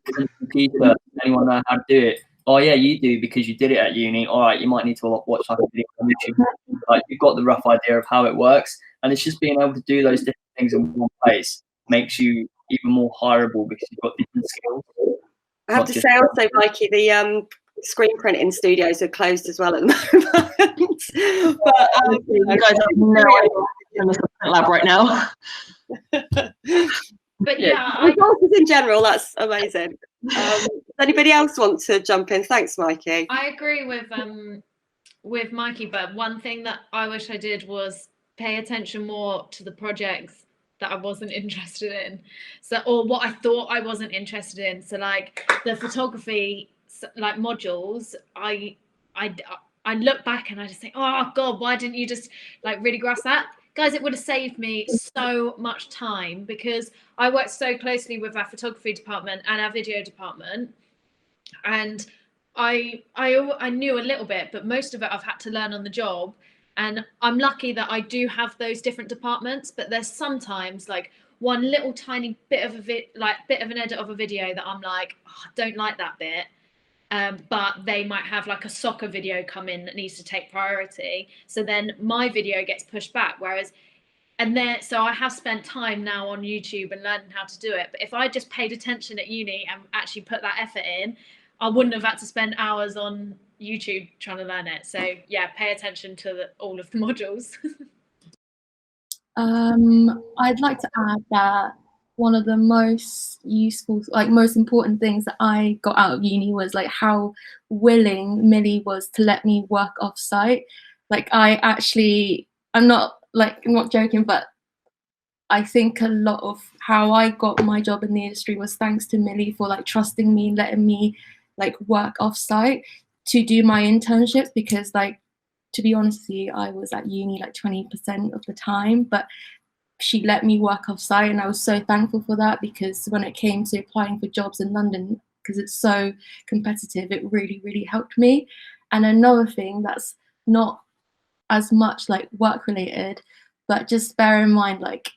print a computer. Does anyone know how to do it? Oh yeah, you do because you did it at uni. All right, you might need to watch like a video on YouTube. Like, you've got the rough idea of how it works, and it's just being able to do those different things in one place makes you even more hireable because you've got different skills. I have to say also, Mikey, the screen printing studios are closed as well at the moment. But you guys have no idea in the lab right now. But yeah, resources in general, that's amazing. Does anybody else want to jump in? Thanks, Mikey. I agree with Mikey, but one thing that I wish I did was pay attention more to the projects that I wasn't interested in, or what I thought I wasn't interested in. So like the photography like modules, I look back and I just think, oh god, why didn't you just like really grasp that? Guys, it would have saved me so much time, because I worked so closely with our photography department and our video department, and I knew a little bit, but most of it I've had to learn on the job. And I'm lucky that I do have those different departments, but there's sometimes like one little tiny bit of bit of an edit of a video that I'm like, oh, I don't like that bit. But they might have like a soccer video come in that needs to take priority. So then my video gets pushed back. So I have spent time now on YouTube and learning how to do it. But if I just paid attention at uni and actually put that effort in, I wouldn't have had to spend hours on YouTube trying to learn it. So yeah, pay attention to all of the modules. I'd like to add that one of the most useful, like most important things that I got out of uni was like how willing Millie was to let me work off site. Like I'm not joking, but I think a lot of how I got my job in the industry was thanks to Millie for like trusting me, letting me like work off site to do my internships, because like, to be honest with you, I was at uni like 20% of the time, but she let me work off site, and I was so thankful for that, because when it came to applying for jobs in London, because it's so competitive, it really, really helped me. And another thing that's not as much like work related, but just bear in mind, like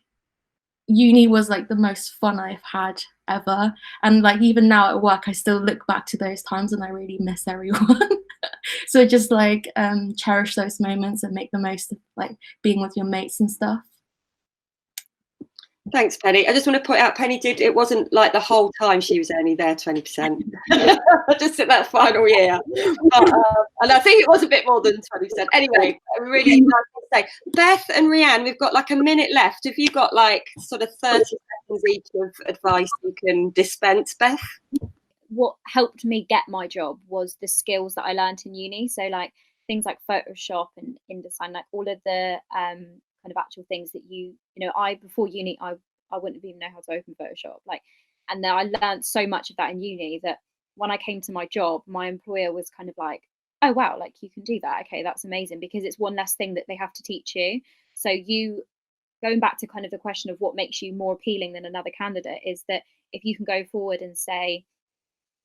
uni was like the most fun I've had ever, and like even now at work I still look back to those times and I really miss everyone. So just like cherish those moments and make the most of like being with your mates and stuff. Thanks, Penny. I just want to point out, Penny it wasn't like the whole time she was only there 20%. Just in that final year. And I think it was a bit more than 20%. Anyway, really nice to say. Beth and RHIAN, we've got like a minute left. Have you got like sort of 30 seconds each of advice you can dispense, Beth? What helped me get my job was the skills that I learned in uni. So like things like Photoshop and InDesign, like all of the kind of actual things that before uni I wouldn't have even know how to open Photoshop, and then I learned so much of that in uni that when I came to my job, my employer was kind of like, oh wow, like you can do that, okay, that's amazing, because it's one less thing that they have to teach you. So going back to kind of the question of what makes you more appealing than another candidate is that if you can go forward and say,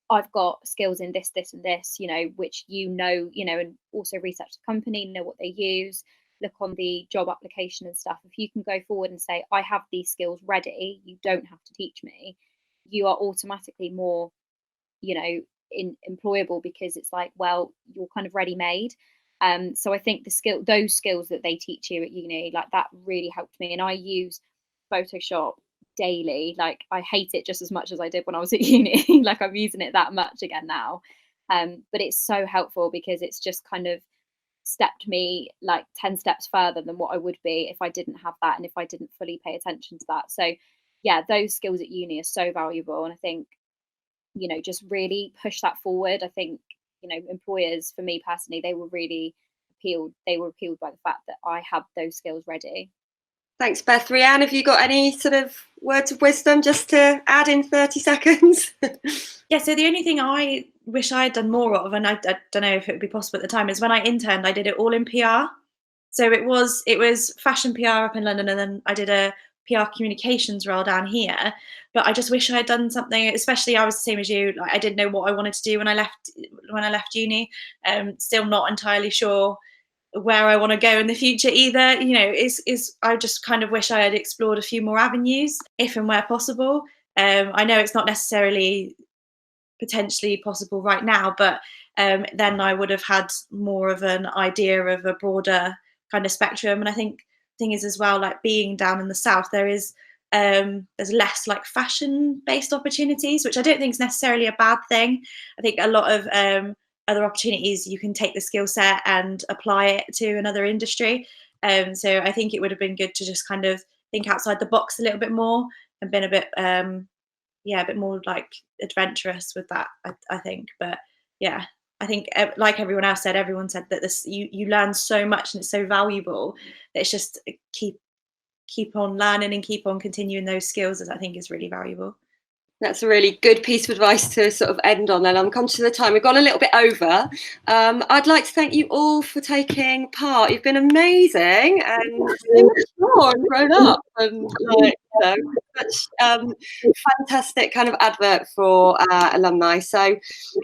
I've got skills in this, this and this, which and also research the company, know what they use, look on the job application and stuff. If you can go forward and say, I have these skills ready, you don't have to teach me, you are automatically more, employable, because it's like, well, you're kind of ready-made. So I think those skills that they teach you at uni, like that really helped me. And I use Photoshop daily. Like I hate it just as much as I did when I was at uni. Like I'm using it that much again now. But it's so helpful because it's just kind of stepped me like 10 steps further than what I would be if I didn't have that and if I didn't fully pay attention to that. So yeah, those skills at uni are so valuable, and I think just really push that forward. I think you know, employers, for me personally, they were really appealed. They were appealed by the fact that I had those skills ready. Thanks, Beth. RHIAN, have you got any sort of words of wisdom just to add in 30 seconds? Yeah, so the only thing I wish I had done more of, and I don't know if it would be possible at the time, is when I interned, I did it all in PR. So it was fashion PR up in London, and then I did a PR communications role down here. But I just wish I had done something, especially I was the same as you, like I didn't know what I wanted to do when I left uni. Still not entirely sure where I want to go in the future either. You know, I just kind of wish I had explored a few more avenues, if and where possible. I know it's not necessarily potentially possible right now, but then I would have had more of an idea of a broader kind of spectrum. And I think the thing is as well, like being down in the south, there's less like fashion based opportunities, which I don't think is necessarily a bad thing. I think a lot of other opportunities, you can take the skill set and apply it to another industry. So I think it would have been good to just kind of think outside the box a little bit more and been a bit a bit more like adventurous with that, I think. But yeah, I think like everyone said that this you learn so much and it's so valuable that it's just keep on learning and keep on continuing those skills, that I think is really valuable. That's a really good piece of advice to sort of end on, and I'm conscious of the time. We've gone a little bit over. I'd like to thank you all for taking part. You've been amazing and so much more and grown up, and like, you know, such fantastic kind of advert for alumni. So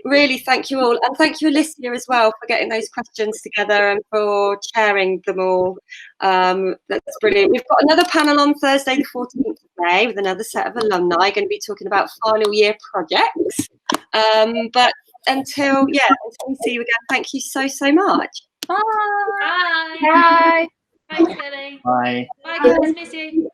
really thank you all, and thank you Alicia as well for getting those questions together and for sharing them all. That's brilliant. We've got another panel on Thursday the 14th of May with another set of alumni going to be talking about final year projects. But until we see you again, thank you so much. Bye. Bye. Thanks, Lily. Bye. Bye, guys. Miss you.